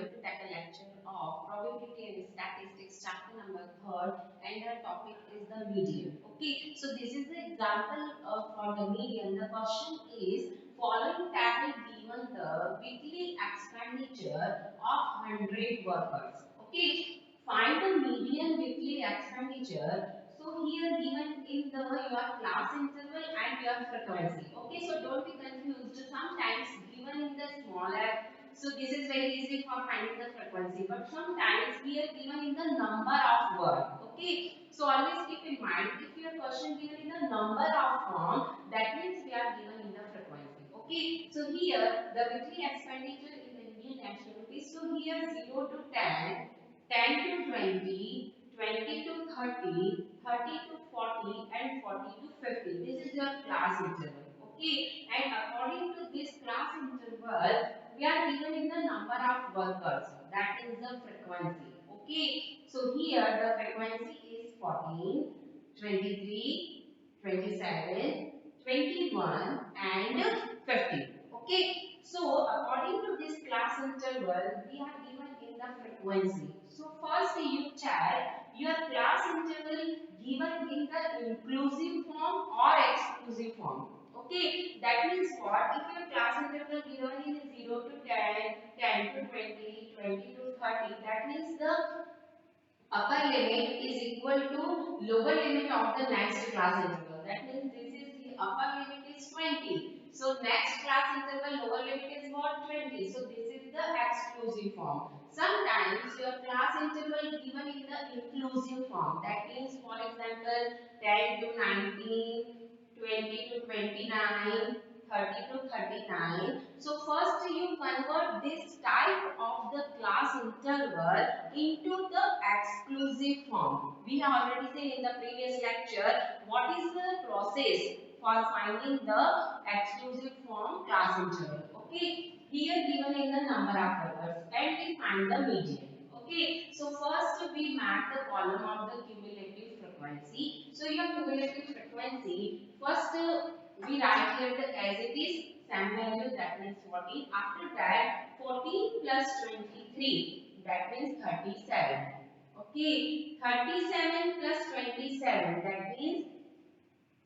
going to take a lecture of probability and statistics chapter number 3rd, and the topic is the median. Okay, so this is the example for the median. The question is following table given the weekly expenditure of 100 workers. Okay, find the median weekly expenditure. So here given in the your class interval and your frequency. Okay, so don't be confused. Sometimes given in the smaller, so this is very easy for finding the frequency, but sometimes we are given in the number of work. Okay, so always keep in mind if your question given in the number of form, that means we are given in the frequency. Okay, so here the weekly expenditure in the Indian national rupees. So here 0 to 10, 10 to 20, 20 to 30, 30 to 40, and 40 to 50. This is your class interval. Okay, and according to this class interval, we are given in the number of workers. That is the frequency. Okay, so here the frequency is 14, 23, 27, 21, and 50. Okay, so according to this class interval, we are given in the frequency. So first you check your class interval given in the inclusive form or exclusive form. Okay, that means what? If your class interval given in 0 to 10, 10 to 20, 20 to 30, that means the upper limit is equal to lower limit of the next class interval. That means this is the upper limit is 20. So next class interval lower limit is what? 20. So this is the exclusive form. Sometimes your class interval given in the inclusive form. That means for example 10 to 19, 20 to 29, 30 to 39. So first you convert this type of the class interval into the exclusive form. We have already seen in the previous lecture what is the process for finding the exclusive form class interval. Okay, here given in the number of workers and we find the median. Okay, so first we map the column of the cumulative frequency. So your cumulative frequency, first we write here the as it is same value, that means 14. After that 14 plus 23, that means 37. Okay, 37 plus 27, that means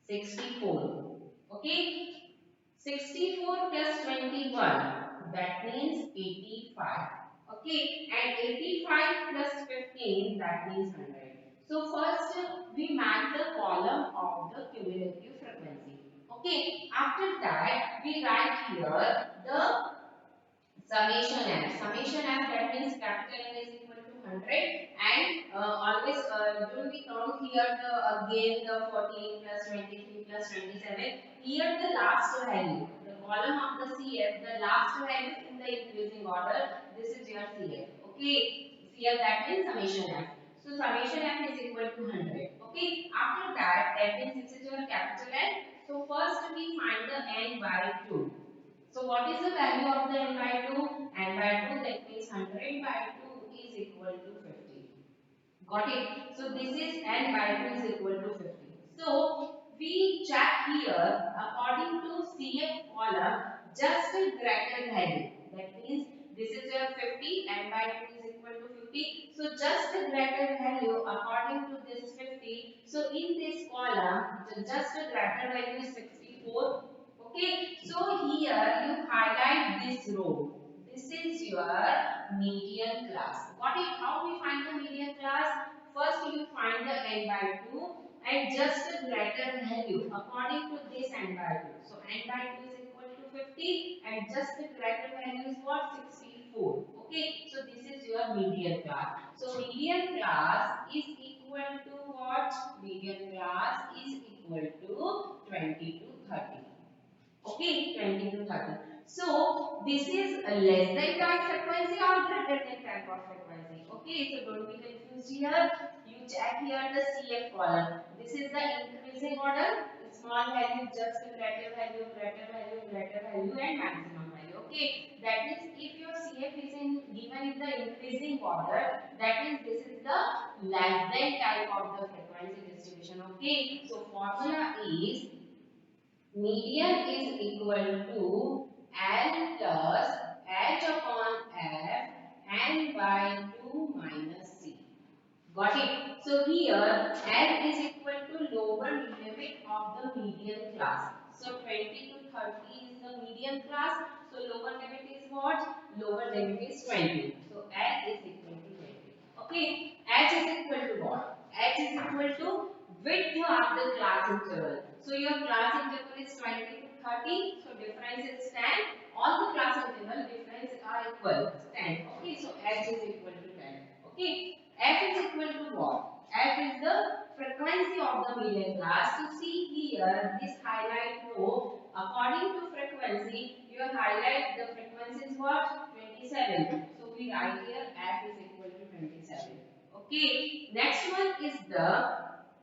64. Okay, 64 plus 21, that means 85. Okay, and 85 plus 15, that means 100. So first we map the column of the cumulative frequency. Okay, after that we write here the summation f. Summation f, that means capital N is equal to 100, and always don't we count here the again the 14 plus 23 plus 27. Here the last value, the column of the CF, the last value in the increasing order. This is your CF. Okay, CF, that means summation f. So summation f is equal to 100. Okay, after that means this is your capital N. So first we find the n by 2. So what is the value of the n by 2? N by 2, that means 100 by 2 is equal to 50. Got it? So this is n by 2 is equal to 50. So we check here according to CF column just a greater value. That means this is your 50, n by 2 is equal to 50. So just a greater value according to this 50. So in this column just a greater value is 64. Okay, so here you highlight this row. This is your median class. Got it? How we find the median class? First you find the n by 2 and just a greater value according to this n by 2. So n by 2 is equal to 50 and just the greater value is what? 64. Okay, so this is your median class. So median class is equal to what? Median class is equal to 20 to 30. Okay, 20 to 30. So this is a less than type frequency or greater than type of frequency. Okay, so don't be confused here. You check here the CF column. This is the increasing order. Small value, just greater value, greater value, greater value, and maximum value. Okay, that means if your CF is given in the increasing order, that means this is the less than type of the frequency distribution. Okay, so formula is median is equal to L plus H upon F, n by 2 minus c. Got it? So here L is equal to lower limit of the median class. So 20 to 30 is the median class. So lower limit is what? Lower limit is 20. So L is equal to 20. Okay. H is equal to what? H is equal to width of the class interval. So your class interval is 20 to 30. So difference is 10. All the class interval difference are equal. 10. Okay. So H is equal to 10. Okay. F is equal to what? F is the frequency of the median class. So see here, this highlight row, according to frequency, you highlight the frequency is what? 27. So we write here F is equal to 27. Okay. Next one is the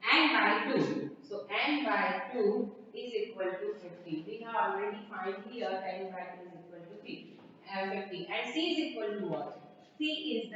n by 2. So n by 2 is equal to 50. We have already found here n by 2 is equal to 50. 50. And C is equal to what? C is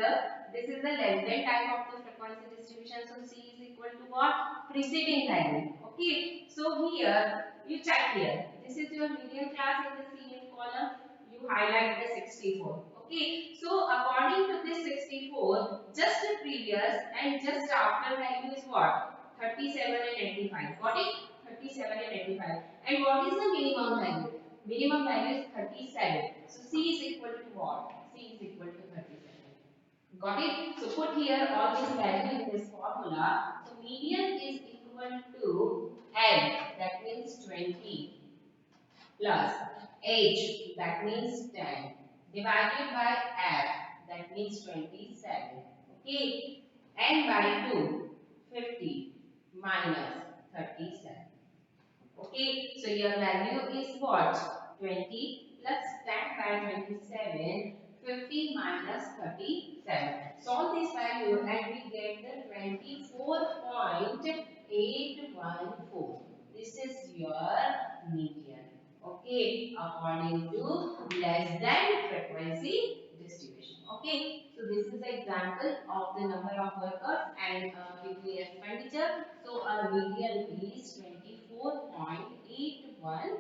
this is the less than type of the frequency distribution. So C is equal to what? Preceding value. Okay. So here you check here. This is your median class in the Cn column. You highlight the 64. Okay. So according to this 64, just the previous and just after value is what? 37 and 85. Got it? 37 and 85. And what is the minimum value? Minimum value is 37. So C is equal to what? C is equal to 37. Got it? So put here all these values in this formula. So median is equal to L, that means 20, plus H, that means 10, divided by F, that means 27. Okay? N by 2, 50, minus 37. Okay, so your value is what? 20 plus 10 by 27, 50 minus 37. Solve this value and we get the 24.814. This is your median. Okay, according to less than frequency distribution. Okay, so this is the example of the number of workers and weekly expenditure. So our median is 24.814.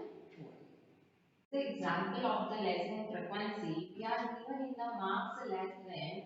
The example of the lesson frequency, we are given in the marks less than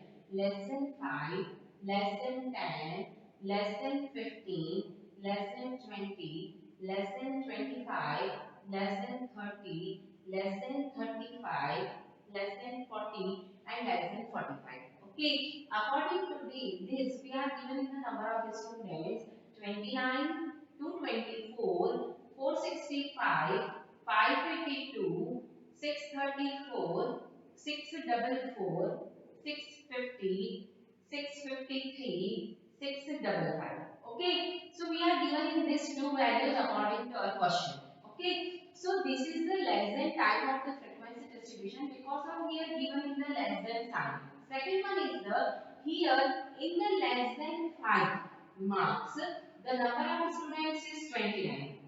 5, less than 10, less than 15, less than 20, less than 25, less than 30, less than 35, less than 40, and less than 45. Okay, according to this, we are given the number of students 29 to 24, 465, 582, 634, 644, 650, 653, 655. Okay, so we are given in these two values according to our question. Okay, so this is the less than type of the frequency distribution because of here given in the less than sign. Second one is the here in the less than 5 marks, the number of students is 29.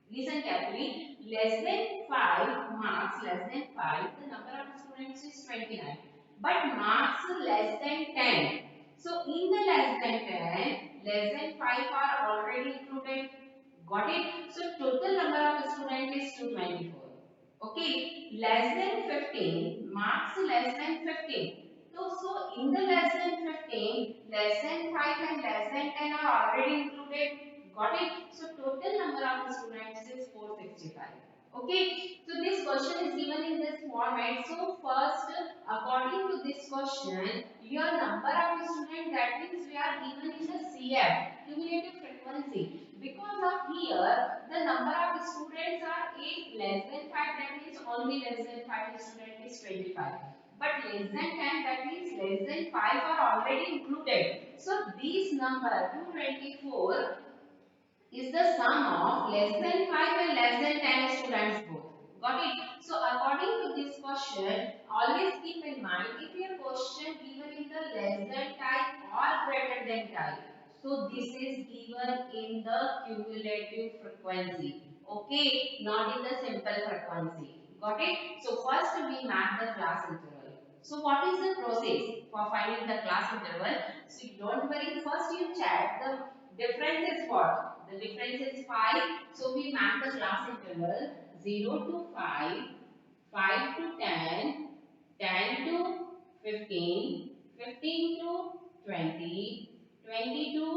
Listen carefully. Less than 5 marks, less than 5, the number of students is 29. But marks less than 10. So in the less than 10, less than 5 are already included. Got it? So total number of students is 224. Okay. Less than 15, marks less than 15. So in the less than 15, less than 5 and less than 10 are already included. Got it? So total number of students is 465. Okay. So this question is given in this format. So first, according to this question, your number of students, that means we are given in the CF, cumulative frequency. Because of here, the number of students are 8 less than 5. That means only less than 5 student is 25. But less than 10, that means less than 5 are already included. So this number 224 is the sum of less than 5 and less than 10 students both. Got it? So according to this question, always keep in mind if your question given in the less than type or greater than type. So this is given in the cumulative frequency. Okay, not in the simple frequency. Got it? So first we map the class interval. So what is the process for finding the class interval? So don't worry, first you check the difference is what? The difference is 5. So we map the class interval 0 to 5, 5 to 10, 10 to 15, 15 to 20, 20 to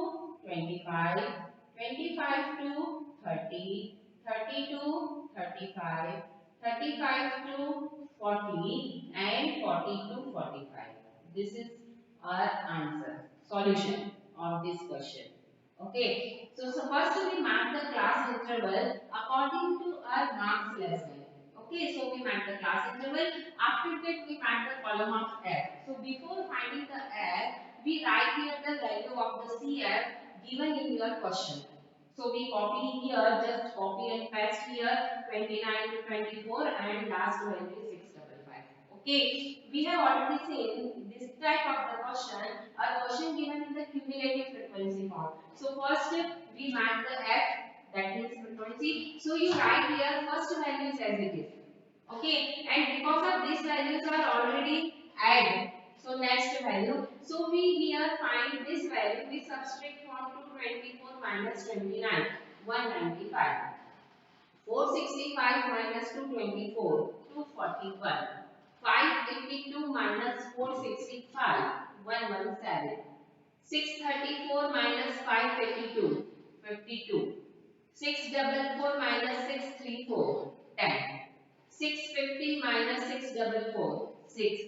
25, 25 to 30, 30 to 35, 35 to 40 and 40 to 45. This is our answer, solution of this question. Okay, so first we mark the class interval according to our marks level. Okay, so we mark the class interval. After that, we mark the column of F. So before finding the F, we write here the value of the CF given in your question. So we copy here, just copy and paste here 29 to 24 and last value is 655. Okay, we have already seen this type of the question, a question given in the cumulative frequency form. So first we mark the F, that means frequency. So you write here first values as it is. Okay, and because of these values are already added. So next value. So we here find this value. We subtract from 224 minus 29, 195. 465 minus 224, 241. 582 minus 465, 117. 634 minus 582, 52. 644 minus 634, 10. 650 minus 644, 6.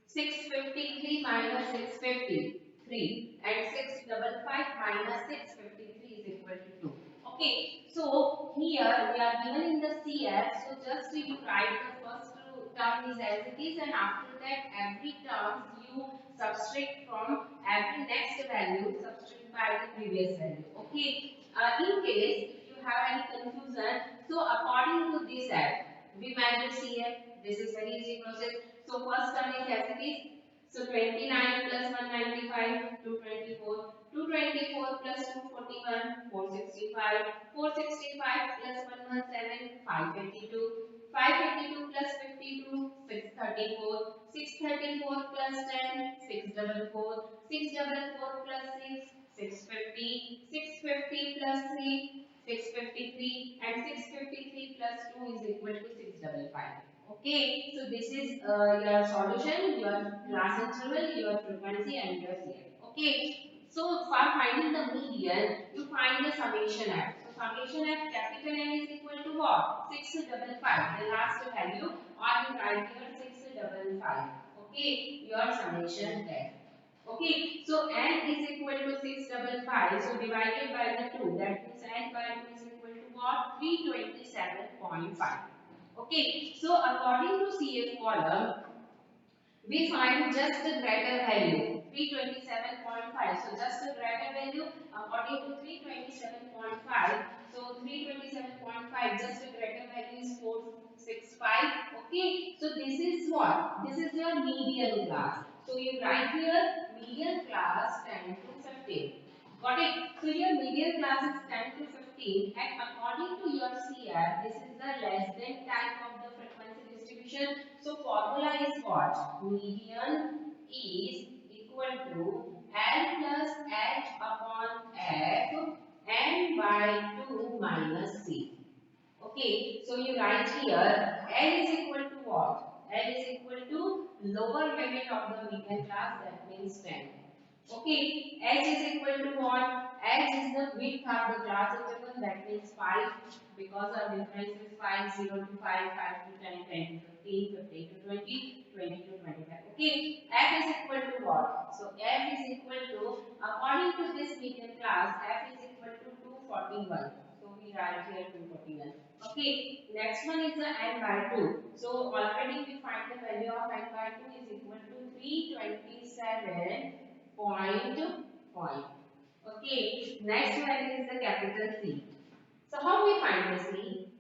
653 minus 650, 3. And 655 minus 653 is equal to 2. Okay, so here we are given in the CF, so just you write the first term is as it is, and after that every term you subtract from every next value, subtract by the previous value. Okay, in case if you have any confusion, so according to this app, we manage CF. This is very easy process. So first term is as it is. So 29 plus 195, 224. 224 plus 241, 465. 465 plus 117, 582. 582 plus 52, 634. 634 plus 10, 644. 644 plus 6, 650. 650 plus 3, 653, and 653 plus 2 is equal to 655. Okay, so this is your solution, your class interval, your frequency, and your CF. Okay, so for finding the median, you find the summation F. So summation F capital N is equal to what? 655, the last value, or you write here 655. Okay, your summation F. Okay, so n is equal to 655. So divided by the 2, that means n by 2 is equal to what? 327.5. Okay, so according to CF column, we find just the greater value 327.5. So just the greater value according to 327.5. So 327.5, just the greater value is 465. Okay, so this is what? This is your median class. So you write here median class 10 to 15. Got it? So your median class is 10 to 15, and according to your CR, this is the less than type of the frequency distribution. So formula is what? Median is equal to L plus H upon F n by 2 minus C. Okay, so you write here L is equal to what? L is equal to lower limit of the median class, that means 10. Okay, H is equal to what? H is the width of the class interval, that means 5, because our difference is 5, 0 to 5, 5 to 10, 10 to 15, 15 to 20, 20 to 25. Okay, F is equal to what? So F is equal to, according to this median class, F is equal to 241. So we write here 241. Okay, next one is the n by 2. So already we find the value of n by 2 is equal to 327 point. Okay, next value is the capital C. So how we find the C?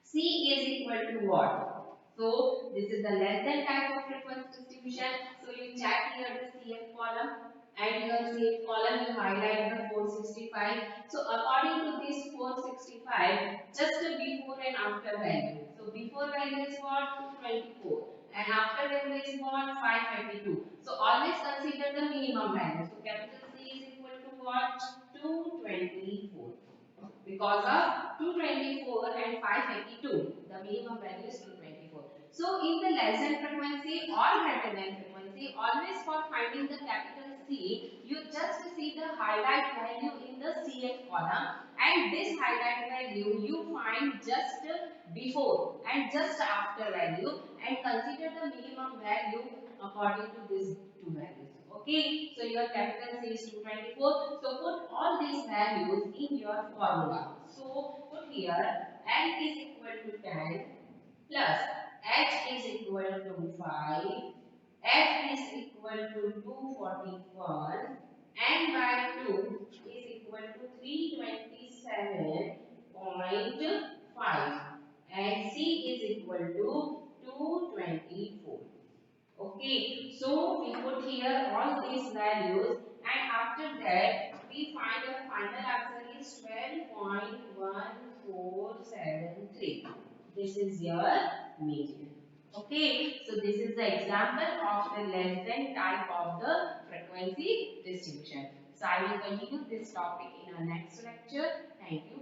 C is equal to what? So this is the less than type of frequency distribution. So you check here the CF column, and your CF column you highlight the 465. So according to this 465, just the before and after value. So before value is what? 224. And after value is what? 552. So always consider the minimum value. So capital C is equal to what? 224. Because of 224 and 582, the minimum value is 224. So in the less than frequency or greater than frequency, frequency. Always for finding the capital C, you just see the highlight value in the CF column, and this highlight value you find just before and just after value, and consider the minimum value according to these two values. Okay, so your capital C is 224. So put all these values in your formula. So put here L is equal to 10 plus H is equal to 5, F is equal to 241, and by 2 is equal to 327.5, and C is equal to 224. Okay, so we put here all these values, and after that we find the final answer is 12.1473. This is your median. Okay, so this is the example of the less than type of the frequency distribution. So I will continue this topic in our next lecture. Thank you.